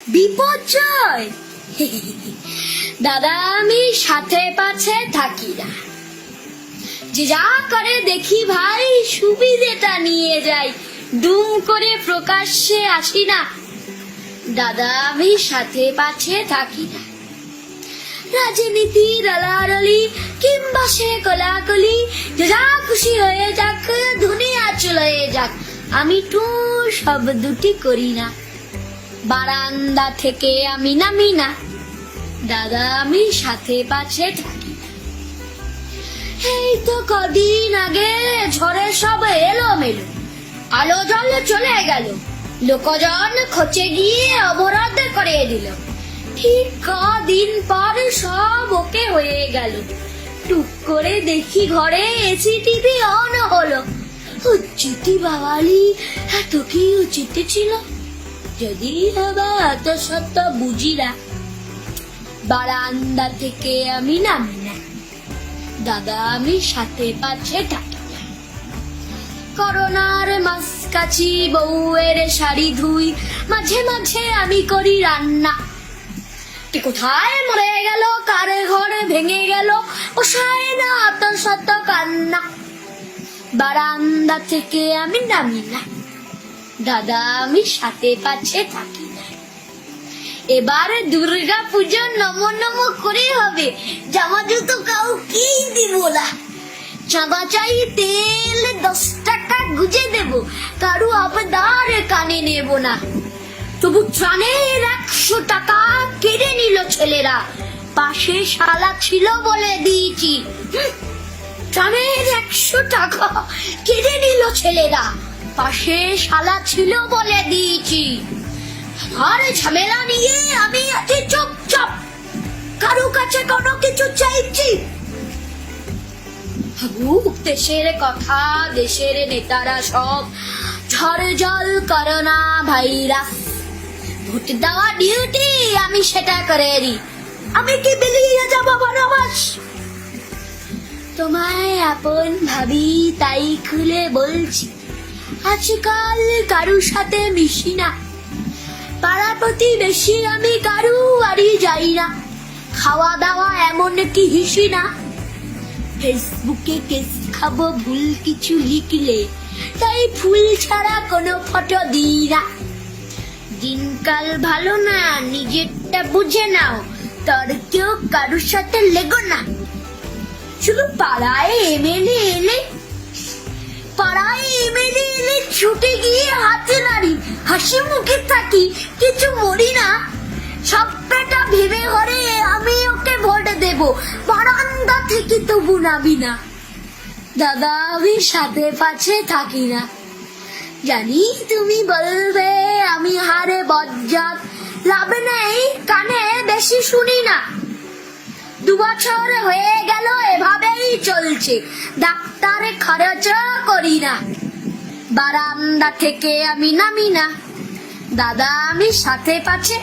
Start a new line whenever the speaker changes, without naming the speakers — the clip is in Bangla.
বিপর্যয়। দাদা আমি সাথে পাছে থাকি না, যে যা করে দেখি ভাই সুবিধেটা নিয়ে যাই, দুম করে প্রকাশ্যে আসি না। দাদা আমি সাথে পাছে থাকি না, রাজনীতি রালারালি কিংবা সে কোলাকুলি, যে যা খুশি হয়ে যাক, দুনিয়া চলে যাক, আমি তো সব দুটি করি না। বারান্দা থেকে আমি নামি না, দাদা আমি সাথে পাছে থাকি না। এই তো কদিন আগে ঝড়ে সব এলো মেলো, আলো জল চলে গেল, লোকজন খোঁচে গিয়ে অবরোধ করে দিল। ঠিক কদিন পর সব ওকে হয়ে গেল, টুক করে দেখি ঘরে এসি টিভি অন হলো। উচিতি বাওয়ালি, এত কি উচিত ছিল? যদি আবার এত সত্য বুঝি না। বারান্দা থেকে আমি নামি না, দাদা আমি সাথে পাছে থাকি না। করোনার মাসকাছি বউয়ের শাড়ি ধুই, মাঝে মাঝে আমি করি রান্না। কে কোথায় মরে গেল, কার ঘর ভেঙে গেল, পোষায় না অত শত কান্না। বারান্দা থেকে আমি নামি না, দাদা আমি সাথে পাছে থাকি না। এবার দুর্গা পুজো নম নম করে হবে, জামা জুতো কাউকেই দিব না। চাঁদা চাই তেল 10 টাকা গুজে দেব, কারু আবদার কানে নেব না। তবু ত্রাণের 100 টাকা কেড়ে নিল ছেলেরা, পাশে শালা ছিল বলে দিয়েছি। ত্রাণের 100 টাকা কেড়ে নিল ছেলেরা, পাশে শালা ছিল বলে দিয়েছি। আর ঝামেলা নিয়ে আমি আছি চুপচাপ, কারো কাছে কোনো কিছু চাইছি। দেশের কথা, দেশের নেতারা সব ঝড় জল করোনা ভাইরাস, ভোট দেওয়া ডিউটি আমি সেটা করে দিই। আমি কি বেরিয়ে যাব বনবাস? তোমায় আপন ভাবি তাই খুলে বলছি, আজকাল কারুর সাথে মিশি না। পাড়া প্রতিবেশী আমি কারু বাড়ি যাই না, খাওয়া দাওয়া এমন কি হিসি না। ফেসবুকে কেস খাবো ভুল কিছু লিখলে, তাই ফুল ছাড়া কোনো ফটো দিই না। দিনকাল ভালো না, নিজেরটা বুঝে নাও, তোর কেউ কারুর সাথে লেগো না। শুধু পাড়ায় এমএলএ এলে ছুটে গিয়ে হাতে নাড়ি, হাসি মুখে থাকি, কিছু মরি না। সবটা ভেবে ঘরে আমি ওকে ভোট দেব, বারান্দা থেকে তবু নামি না। দাদা আমি সাথে পাছে থাকি না। জানি তুমি বলবে আমি হারে বজ্জাত, লাভ নেই, কানে বেশি শুনি না। 2 বছর হয়ে গেল এভাবেই চলছে, ডাক্তারে খরচ করি না। বারান্দা থেকে আমি নামি না, দাদা আমি সাথে পাছে